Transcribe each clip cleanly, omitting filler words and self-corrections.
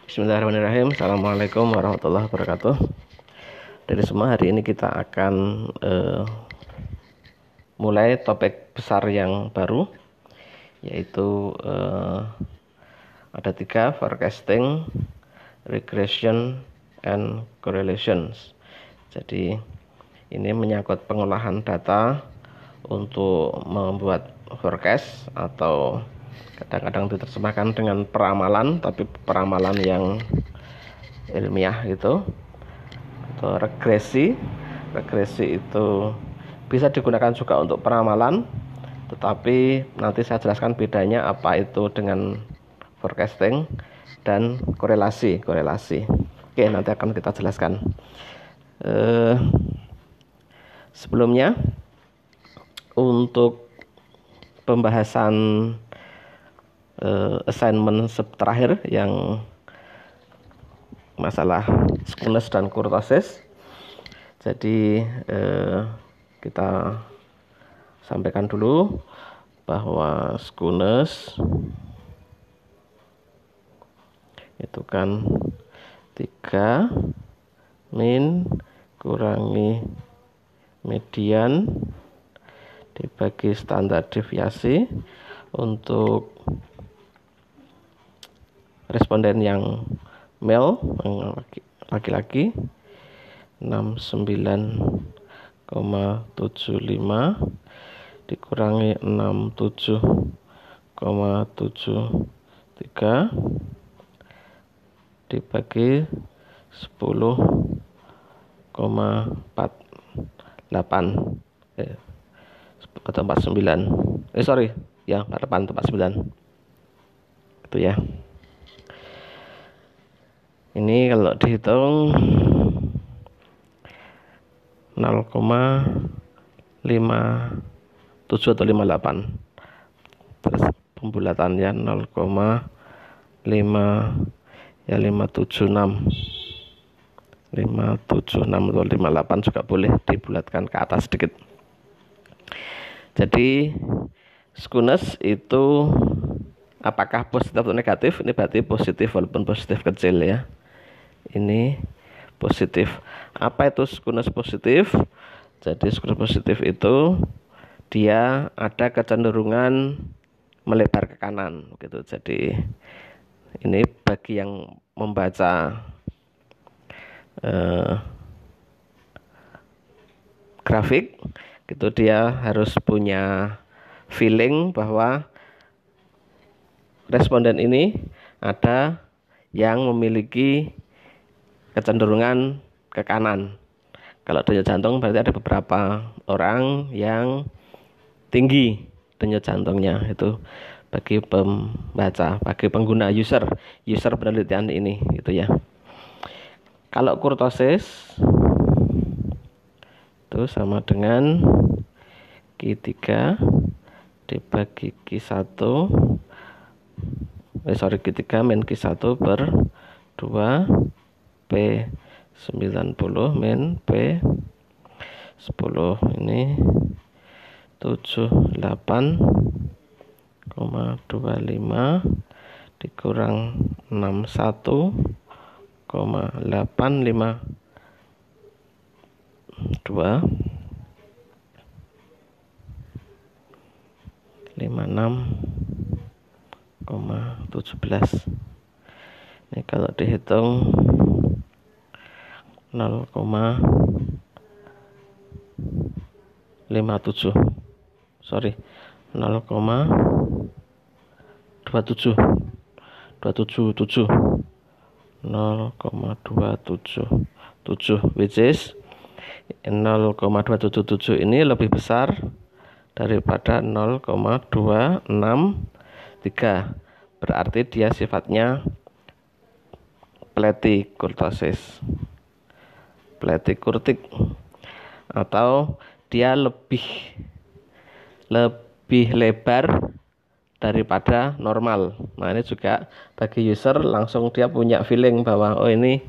Bismillahirrahmanirrahim. Assalamualaikum warahmatullahi wabarakatuh. Dari semua, hari ini kita akan mulai topik besar yang baru, yaitu ada 3: forecasting, regression, and correlations. Jadi ini menyangkut pengolahan data untuk membuat forecast, atau kadang-kadang diterjemahkan dengan peramalan, tapi peramalan yang ilmiah gitu. Atau regresi itu bisa digunakan juga untuk peramalan, tetapi nanti saya jelaskan bedanya apa itu dengan forecasting dan korelasi. Oke, nanti akan kita jelaskan. Sebelumnya, untuk pembahasan assignment terakhir yang masalah skewness dan kurtosis, jadi kita sampaikan dulu bahwa skewness itu kan 3 min kurangi median dibagi standar deviasi untuk responden yang male, laki-laki, 69,75 dikurangi 67,73 dibagi 10,48 atau 49. Ya, 48 atau 49. Itu ya. Ini kalau dihitung 0,57 atau 58. Terus pembulatannya 0,576 atau 58 juga boleh dibulatkan ke atas sedikit. Jadi skewness itu apakah positif atau negatif? Ini berarti positif, walaupun positif kecil ya. Ini positif. Apa itu skewness positif? Jadi skewness positif itu dia ada kecenderungan melebar ke kanan gitu. Jadi ini bagi yang membaca grafik gitu, dia harus punya feeling bahwa responden ini ada yang memiliki kecenderungan ke kanan. Kalau denyut jantung berarti ada beberapa orang yang tinggi denyut jantungnya. Itu bagi pembaca, bagi pengguna user penelitian ini gitu ya. Kalau kurtosis itu sama dengan Q3 dibagi Q1 Q3 min Q1 per 2 P90 min P10. Ini 78,25 dikurang 61,852 56,17. Ini kalau dihitung 0,57 0,277 which is 0,277 ini lebih besar daripada 0,263. Berarti dia sifatnya platykurtosis, platykurtik, atau dia lebih lebar daripada normal. Nah, ini juga bagi user langsung dia punya feeling bahwa oh, ini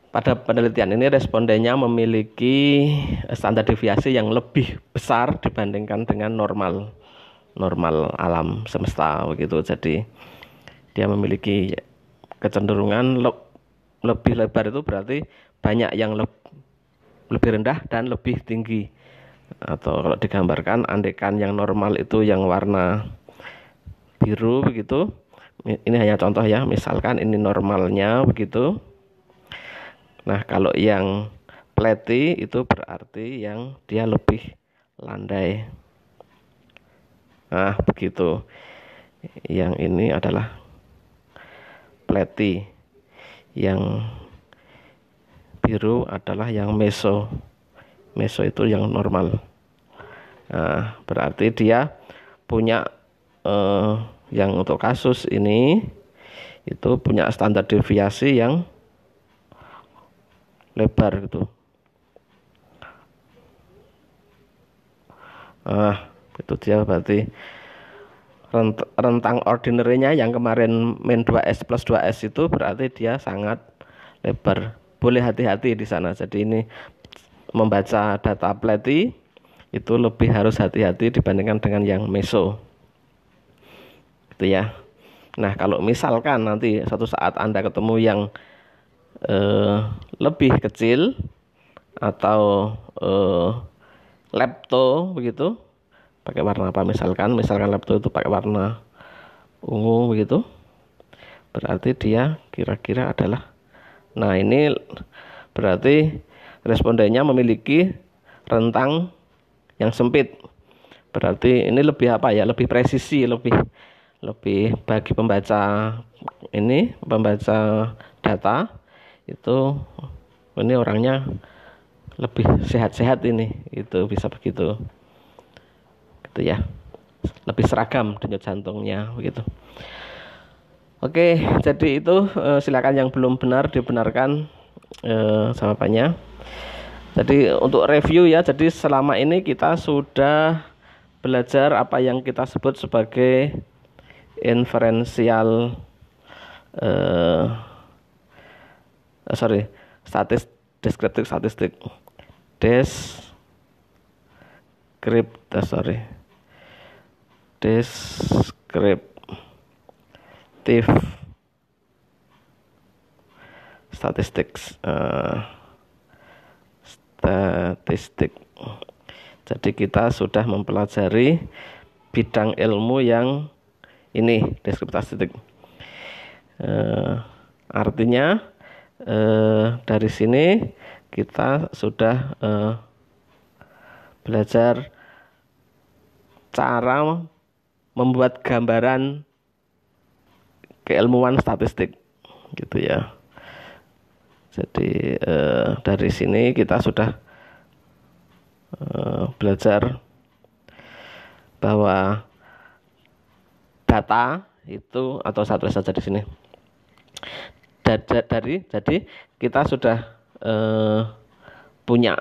pada penelitian ini respondennya memiliki standar deviasi yang lebih besar dibandingkan dengan normal alam semesta begitu. Jadi dia memiliki kecenderungan lebih lebar itu berarti banyak yang lebih rendah dan lebih tinggi. Atau kalau digambarkan, andekan yang normal itu yang warna biru begitu. Ini hanya contoh ya, misalkan ini normalnya begitu. Nah, kalau yang flatty itu berarti yang dia lebih landai. Nah, begitu. Yang ini adalah flatty. Yang biru adalah yang meso. Meso itu yang normal. Nah, berarti dia punya yang untuk kasus ini itu punya standar deviasi yang lebar gitu. Itu dia berarti rentang ordinary-nya yang kemarin min 2S plus 2S itu berarti dia sangat lebar. Boleh hati-hati di sana. Jadi ini membaca data flatty itu lebih harus hati-hati dibandingkan dengan yang meso. Gitu ya. Nah, kalau misalkan nanti suatu saat Anda ketemu yang lebih kecil atau lepto begitu, pakai warna apa misalkan lepto itu pakai warna ungu begitu, berarti dia kira-kira adalah, nah ini berarti respondennya memiliki rentang yang sempit. Berarti ini lebih apa ya, lebih presisi, lebih bagi pembaca data itu, ini orangnya lebih sehat-sehat ini, itu bisa begitu gitu ya, lebih seragam denyut jantungnya begitu. Oke, jadi itu silakan yang belum benar dibenarkan jawabannya. Jadi untuk review ya, jadi selama ini kita sudah belajar apa yang kita sebut sebagai inferential descriptive statistik, descriptive statistics, statistik. Jadi kita sudah mempelajari bidang ilmu yang ini, deskriptif statistik. Artinya dari sini kita sudah belajar cara membuat gambaran keilmuan statistik gitu ya. Jadi dari sini kita sudah belajar bahwa data itu, atau satu saja di sini. Jadi kita sudah punya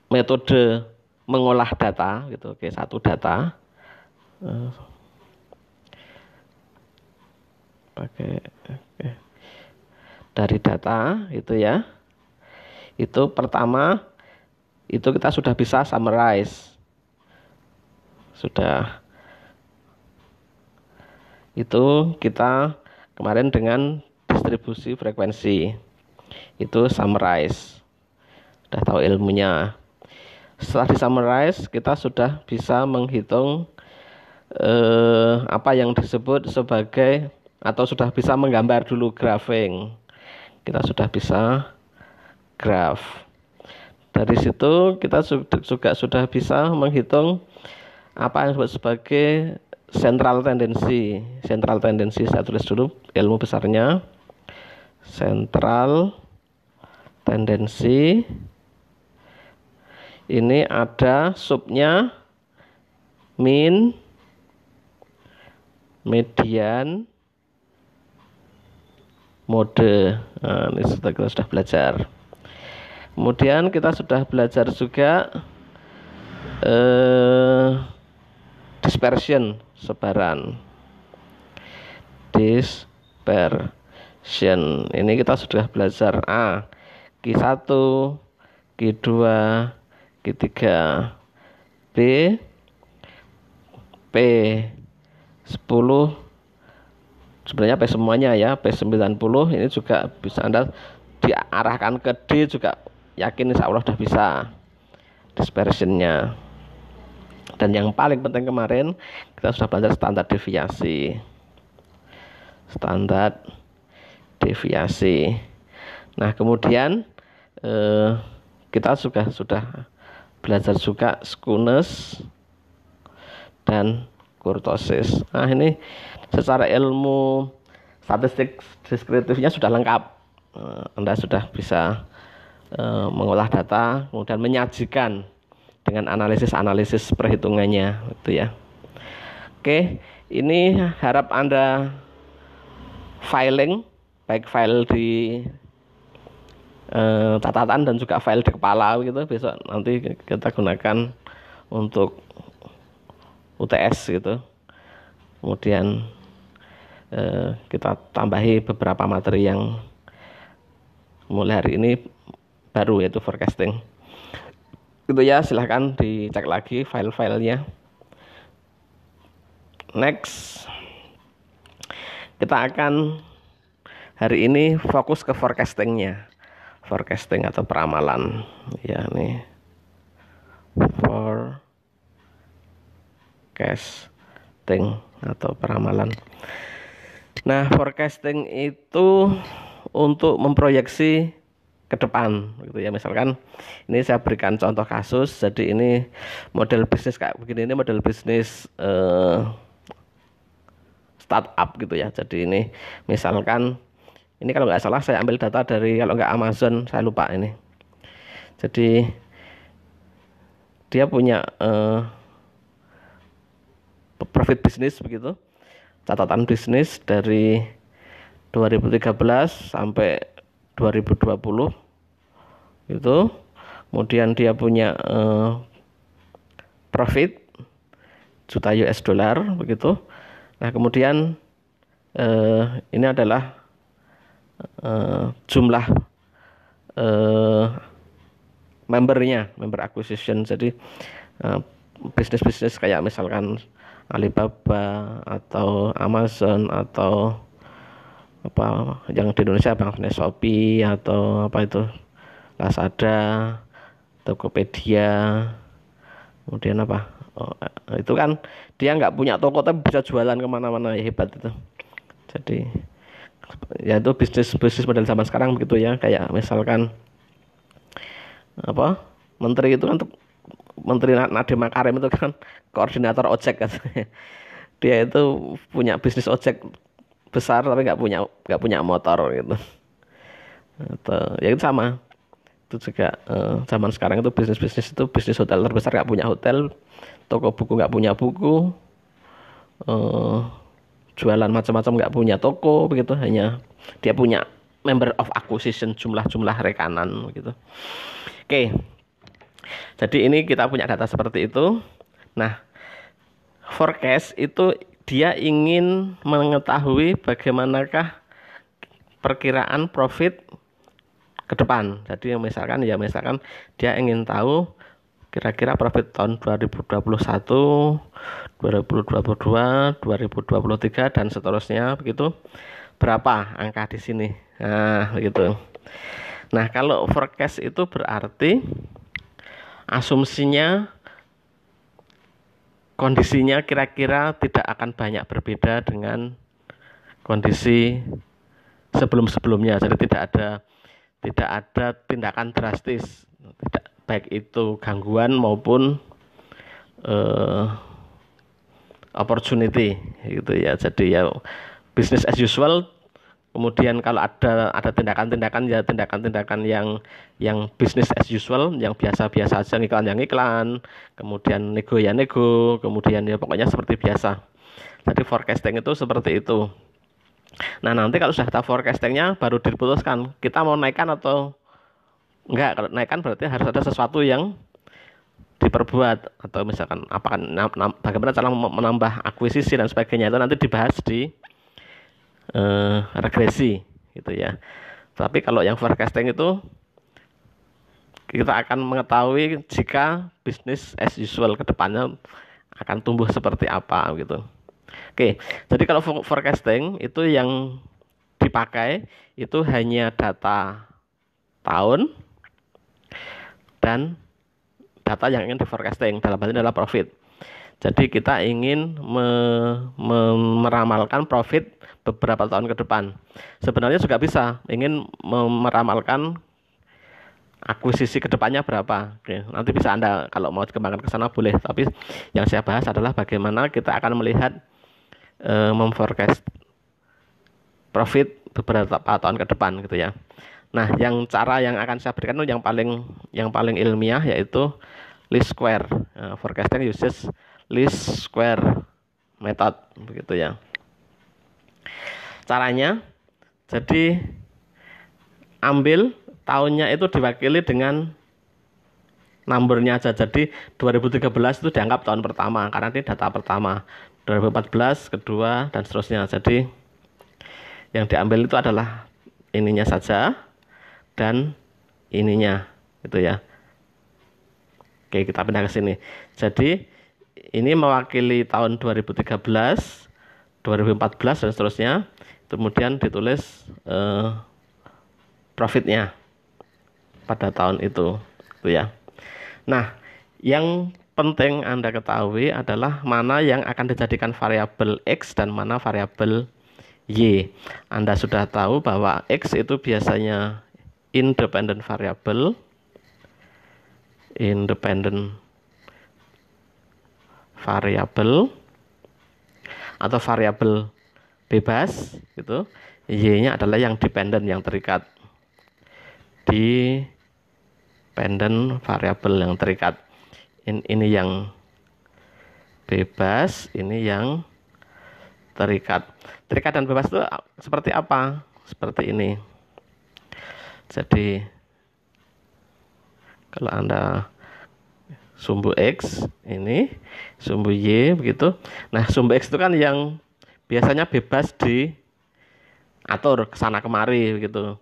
metode mengolah data gitu. Oke, satu data dari data itu ya. Itu pertama itu kita sudah bisa summarize. Sudah. Itu kita kemarin dengan distribusi frekuensi. Itu summarize. Sudah tahu ilmunya. Setelah disummarize, kita sudah bisa menghitung apa yang disebut sebagai, atau sudah bisa menggambar dulu graphing. Kita sudah bisa graph. Dari situ kita juga sudah bisa menghitung apa yang disebut sebagai central tendency. Central tendency saya tulis dulu ilmu besarnya. Central tendency ini ada subnya mean, median, mode. Nah, ini kita sudah belajar. Kemudian kita sudah belajar juga dispersion, sebaran. Dispersion. Ini kita sudah belajar Q1, Q2, Q3, B, P10, sebenarnya P semuanya ya, P90 ini juga bisa Anda diarahkan ke D juga, yakin insya Allah udah bisa dispersionnya. Dan yang paling penting kemarin kita sudah belajar standar deviasi. Nah kemudian kita sudah belajar juga skewness dan kurtosis. Nah ini secara ilmu statistik deskriptifnya sudah lengkap. Anda sudah bisa mengolah data, kemudian menyajikan dengan analisis perhitungannya, gitu ya. Oke, ini harap Anda filing, baik file di catatan dan juga file di kepala gitu. Besok nanti kita gunakan untuk UTS gitu. Kemudian kita tambahi beberapa materi yang mulai hari ini baru, yaitu forecasting. Gitu ya, silahkan dicek lagi file-filenya. Next, kita akan hari ini fokus ke forecastingnya. Forecasting atau peramalan. Ya, nih. Forecasting atau peramalan. Nah, forecasting itu untuk memproyeksi ke depan gitu ya. Misalkan ini saya berikan contoh kasus. Jadi ini model bisnis kayak begini, ini model bisnis startup gitu ya. Jadi ini misalkan ini kalau nggak salah saya ambil data dari, kalau nggak Amazon, saya lupa ini. Jadi dia punya profit bisnis begitu, catatan bisnis dari 2013 sampai 2020 itu. Kemudian dia punya profit juta US dollar begitu. Nah kemudian ini adalah jumlah member acquisition. Jadi bisnis-bisnis kayak misalkan Alibaba atau Amazon atau apa yang di Indonesia Bang Shopee atau apa itu Lazada, Tokopedia, kemudian apa itu kan dia nggak punya toko tapi bisa jualan kemana-mana, ya hebat itu. Jadi ya itu bisnis model zaman sekarang begitu ya. Kayak misalkan apa menteri itu kan, Menteri Nadiem Makarim itu kan koordinator ojek kan. Dia itu punya bisnis ojek besar tapi nggak punya motor gitu. Atau ya itu sama, itu juga zaman sekarang itu bisnis itu bisnis hotel terbesar nggak punya hotel, toko buku nggak punya buku, jualan macam-macam nggak punya toko begitu, hanya dia punya member of acquisition, jumlah rekanan gitu. Oke, jadi ini kita punya data seperti itu. Nah, forecast itu dia ingin mengetahui bagaimanakah perkiraan profit ke depan. Jadi misalkan dia ingin tahu kira-kira profit tahun 2021, 2022, 2023 dan seterusnya begitu. Berapa angka di sini? Nah, begitu. Nah, kalau forecast itu berarti asumsinya kondisinya kira-kira tidak akan banyak berbeda dengan kondisi sebelum-sebelumnya. Jadi tidak ada tindakan drastis, baik itu gangguan maupun opportunity gitu ya. Jadi ya business as usual. Kemudian kalau ada tindakan-tindakan ya tindakan-tindakan yang business as usual, yang biasa-biasa aja, iklan, kemudian nego, kemudian ya pokoknya seperti biasa. Jadi forecasting itu seperti itu. Nah nanti kalau sudah tahu forecastingnya baru diputuskan kita mau naikkan atau enggak. Kalau naikkan berarti harus ada sesuatu yang diperbuat, atau misalkan bagaimana cara menambah akuisisi dan sebagainya, itu nanti dibahas di regresi gitu ya. Tapi kalau yang forecasting itu kita akan mengetahui jika bisnis as usual ke depannya akan tumbuh seperti apa gitu. Oke, jadi kalau forecasting itu yang dipakai itu hanya data tahun dan data yang ingin di forecasting, dalam hal ini adalah profit. Jadi kita ingin meramalkan profit beberapa tahun ke depan. Sebenarnya juga bisa ingin meramalkan akuisisi kedepannya berapa. Oke, nanti bisa Anda kalau mau dikembangkan ke sana boleh. Tapi yang saya bahas adalah bagaimana kita akan melihat memforecast profit beberapa tahun ke depan gitu ya. Nah, cara yang akan saya berikan itu yang paling ilmiah yaitu least square. Forecasting uses least square method begitu ya. Caranya, jadi ambil tahunnya itu diwakili dengan numbernya aja. Jadi 2013 itu dianggap tahun pertama karena ini data pertama. 2014 kedua dan seterusnya. Jadi yang diambil itu adalah ininya saja dan ininya gitu ya. Oke, kita pindah ke sini. Jadi ini mewakili tahun 2013, 2014 dan seterusnya. Kemudian ditulis profitnya pada tahun itu, gitu ya. Nah, yang penting Anda ketahui adalah mana yang akan dijadikan variabel X dan mana variabel Y. Anda sudah tahu bahwa X itu biasanya independent variable, atau variabel bebas gitu. Y-nya adalah yang dependent, yang terikat. Dependent variable yang terikat. Ini yang bebas, ini yang terikat. Terikat dan bebas itu seperti apa? Seperti ini. Jadi kalau Anda sumbu X ini, sumbu Y begitu. Nah, sumbu X itu kan yang biasanya bebas diatur ke sana kemari begitu.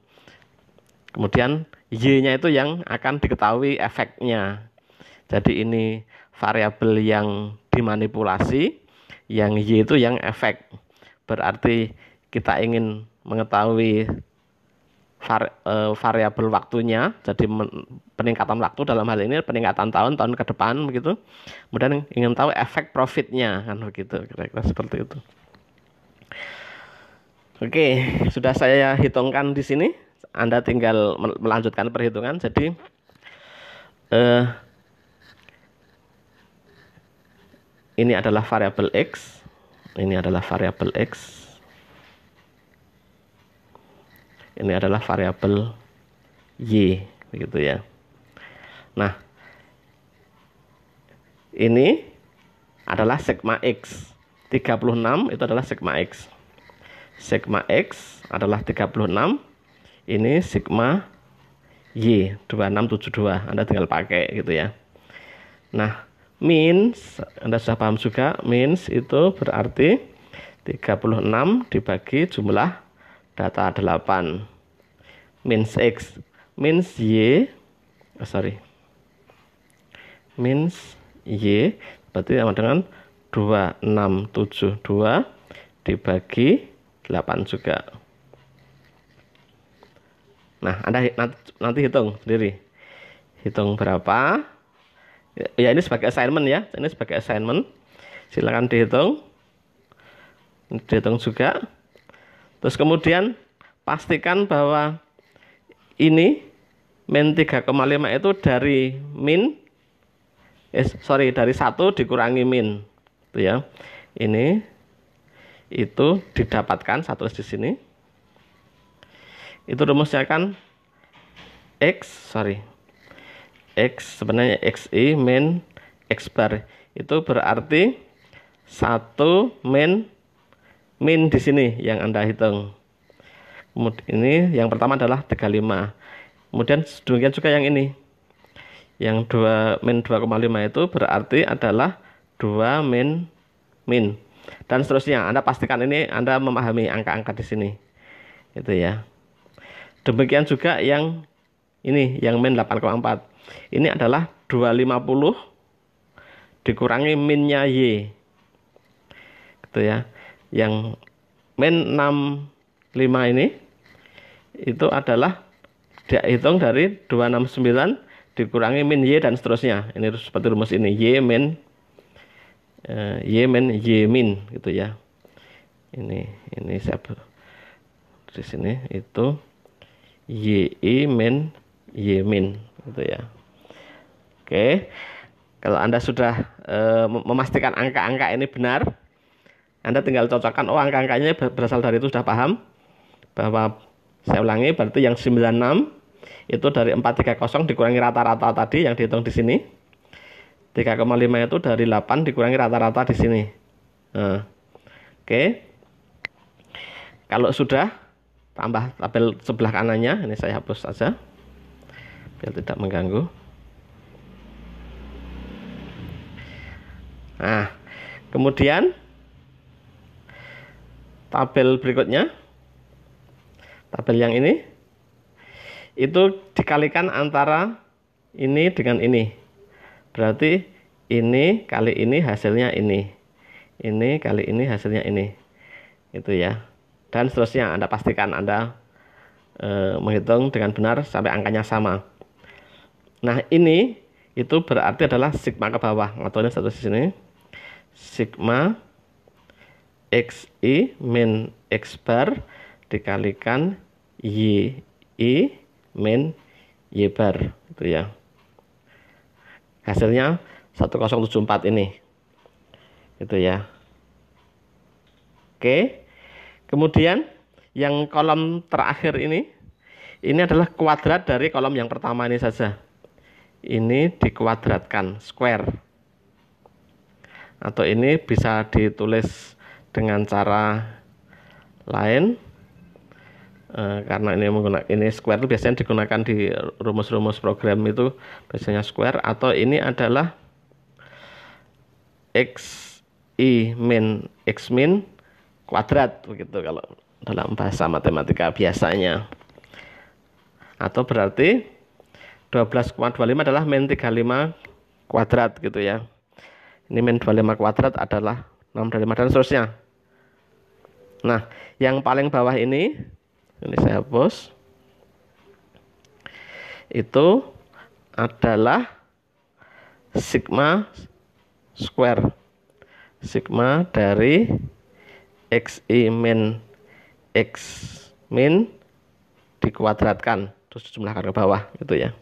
Kemudian Y-nya itu yang akan diketahui efeknya. Jadi ini variabel yang dimanipulasi, yang Y itu yang efek. Berarti kita ingin mengetahui variabel waktunya, jadi peningkatan waktu dalam hal ini peningkatan tahun ke depan begitu. Kemudian ingin tahu efek profitnya kan begitu, kira-kira seperti itu. Oke, sudah saya hitungkan di sini. Anda tinggal melanjutkan perhitungan. Jadi ini adalah variabel X, ini adalah variabel X. Ini adalah variabel Y, begitu ya. Nah, ini adalah sigma X. 36 itu adalah sigma X. Sigma X adalah 36. Ini sigma Y, 2672. Anda tinggal pakai gitu ya. Nah, means, Anda sudah paham juga, means itu berarti 36 dibagi jumlah data 8. Means X, means Y, means Y berarti sama dengan 2672 dibagi 8 juga. Nah, Anda nanti hitung sendiri. Hitung berapa? Ya, ini sebagai assignment ya. Ini sebagai assignment. Silakan dihitung. Dihitung juga. Terus kemudian pastikan bahwa ini min 3,5 itu dari dari 1 dikurangi min. Itu ya. Ini itu didapatkan, saya tulis di sini. Itu rumusnya kan X sebenarnya XI min X bar. Itu berarti 1 min di sini yang Anda hitung. Kemudian ini yang pertama adalah 35. Kemudian demikian juga yang ini. Yang 2 min 2,5 itu berarti adalah 2 min. Dan seterusnya. Anda pastikan ini Anda memahami angka-angka di sini. Itu ya. Demikian juga yang ini, yang min 8,4. Ini adalah 250 dikurangi minnya Y. Itu ya. Yang min 65 ini itu adalah dihitung dari 269 dikurangi min Y dan seterusnya. Ini seperti rumus ini, Y min Y min gitu ya. Ini saya di sini itu YI min Y min gitu ya. Oke. Kalau Anda sudah memastikan angka-angka ini benar, Anda tinggal cocokkan, oh angka-angkanya berasal dari itu, sudah paham bahwa, saya ulangi, berarti yang 96 itu dari 430 dikurangi rata-rata tadi yang dihitung di sini. 3,5 itu dari 8 dikurangi rata-rata di sini. Nah, oke. Kalau sudah, tambah tabel sebelah kanannya, ini saya hapus saja biar tidak mengganggu. Nah, kemudian tabel berikutnya, tabel yang ini, itu dikalikan antara ini dengan ini. Berarti ini kali ini hasilnya ini. Ini kali ini hasilnya ini. Itu ya. Dan seterusnya, Anda pastikan Anda menghitung dengan benar sampai angkanya sama. Nah, ini itu berarti adalah sigma ke bawah. Atau satu di sini. Sigma XI min X bar dikalikan YI min Y bar, itu ya. Hasilnya 1074 ini. Itu ya. Oke. Kemudian yang kolom terakhir ini adalah kuadrat dari kolom yang pertama ini saja. Ini dikuadratkan, square. Atau ini bisa ditulis dengan cara lain, karena ini square itu biasanya digunakan di rumus-rumus program itu biasanya square, atau ini adalah XI min X min kuadrat begitu kalau dalam bahasa matematika biasanya. Atau berarti 12,25 adalah min 35 kuadrat gitu ya. Ini min 25 kuadrat adalah 6,5 dan seterusnya. Nah, yang paling bawah ini saya hapus. Itu adalah sigma square. Sigma dari XI min X min dikuadratkan, terus dijumlahkan ke bawah gitu ya.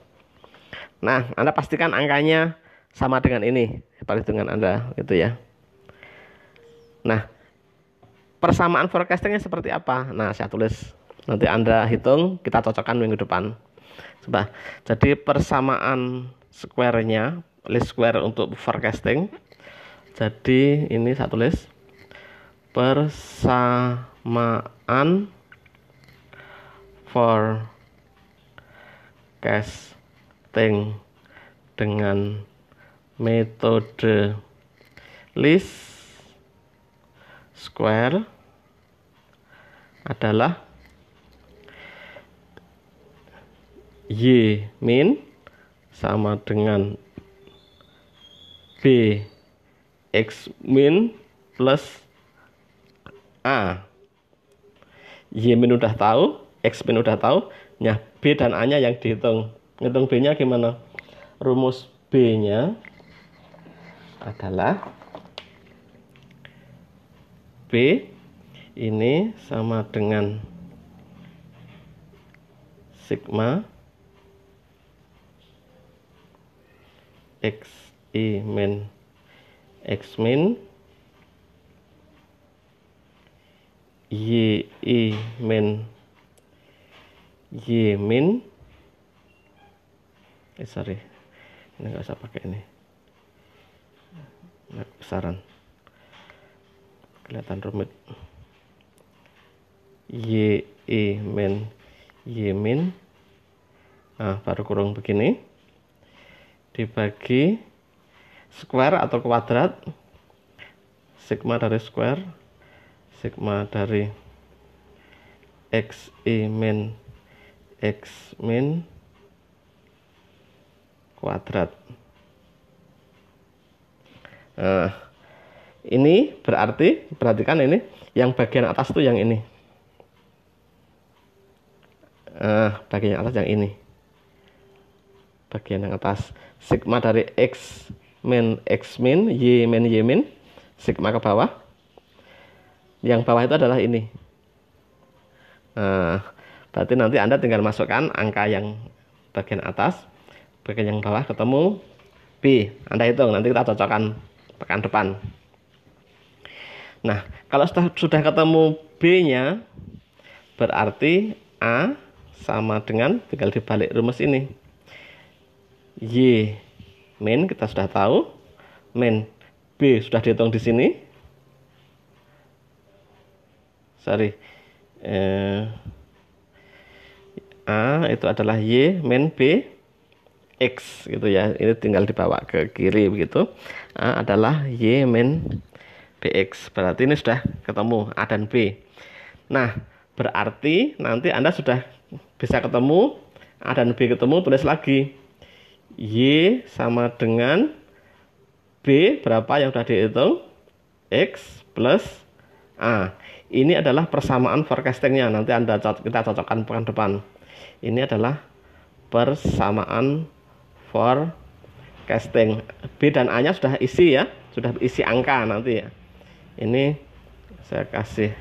Nah, Anda pastikan angkanya sama dengan ini, perhitungan Anda gitu ya. Nah, persamaan forecastingnya seperti apa? Nah, saya tulis, nanti Anda hitung, kita cocokkan minggu depan. Coba. Jadi persamaan square-nya, least square untuk forecasting. Jadi ini saya tulis persamaan forecasting dengan metode least square adalah Y min sama dengan B X min plus A. Y min udah tahu, X min udah tahu, nah B dan A nya yang dihitung. Ngitung B nya gimana? Rumus B nya adalah B ini sama dengan sigma XI min X min YI min Y min sorry, ini nggak usah pakai ini, besaran kelihatan rumit. YI min Y min, nah baru kurung begini, dibagi square atau kuadrat, sigma dari square, sigma dari XI min X min kuadrat. Nah, Ini berarti, perhatikan ini, yang bagian atas tuh yang ini. Bagian atas yang ini. Bagian yang atas. Sigma dari X min, Y min, sigma ke bawah. Yang bawah itu adalah ini. Berarti nanti Anda tinggal masukkan angka yang bagian atas, bagian yang bawah ketemu B. Anda hitung, nanti kita cocokkan pekan depan. Nah, kalau sudah ketemu B-nya, berarti A sama dengan, tinggal dibalik rumus ini. Y min kita sudah tahu, min B sudah dihitung di sini. A itu adalah Y min B X gitu ya. Ini tinggal dibawa ke kiri begitu. A adalah Y min BX. Berarti ini sudah ketemu A dan B. Nah, berarti nanti Anda sudah bisa ketemu A dan B ketemu, tulis lagi Y sama dengan B berapa yang sudah dihitung, X plus A. Ini adalah persamaan forecastingnya. Nanti kita cocokkan pekan depan. Ini adalah persamaan forecasting. B dan A nya sudah isi ya, sudah isi angka nanti ya. Ini saya kasih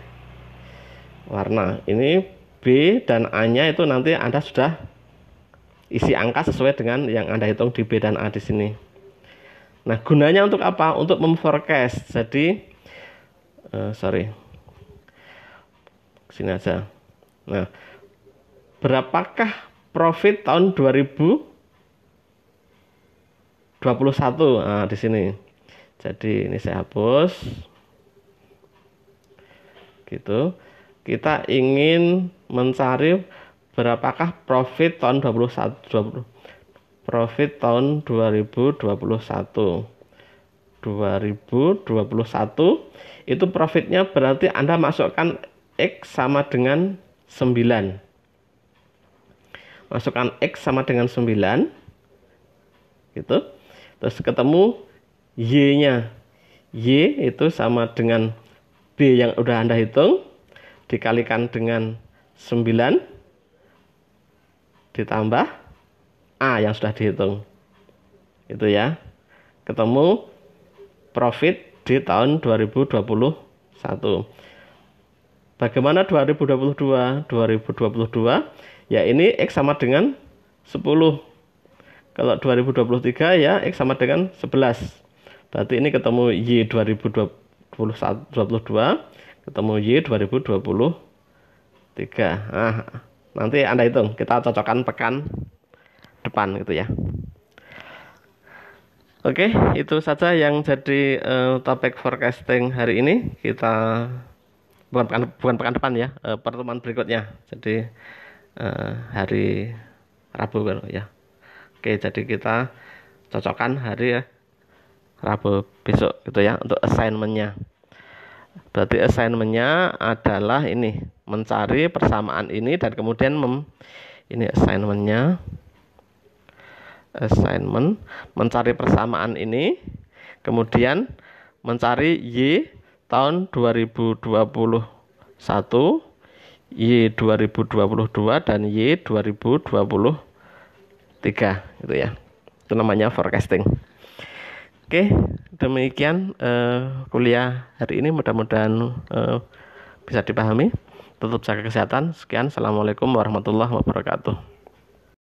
warna. Ini B dan A nya itu nanti Anda sudah isi angka sesuai dengan yang Anda hitung di B dan A di sini. Nah, gunanya untuk apa? Untuk memforecast. Jadi sini aja. Nah, berapakah profit tahun 2021? Nah, di sini. Jadi ini saya hapus. Gitu. Kita ingin mencari berapakah profit tahun 2021. Profit tahun 2021. 2021 itu profitnya berarti Anda masukkan X sama dengan 9. Masukkan X sama dengan 9 gitu. Terus ketemu Y-nya. Y itu sama dengan B yang udah Anda hitung dikalikan dengan 9 ditambah A yang sudah dihitung. Itu ya. Ketemu profit di tahun 2021. Bagaimana 2022? 2022 ya ini X sama dengan 10. Kalau 2023 ya X sama dengan 11. Berarti ini ketemu Y 2022, ketemu Y 2023. Nah, nanti Anda hitung, kita cocokkan pekan depan gitu ya. Oke, itu saja yang jadi topik forecasting hari ini. Kita bukan pekan depan ya, pertemuan berikutnya. Jadi hari Rabu ya. Oke, jadi kita cocokkan hari Rabu besok gitu ya untuk assignmentnya. Berarti assignmentnya adalah ini, mencari persamaan ini dan kemudian ini assignment mencari persamaan ini, kemudian mencari Y tahun 2021, Y 2022 dan Y 2023 gitu ya. Itu namanya forecasting. Oke, demikian kuliah hari ini, mudah-mudahan bisa dipahami. Tetap jaga kesehatan. Sekian, assalamualaikum warahmatullahi wabarakatuh.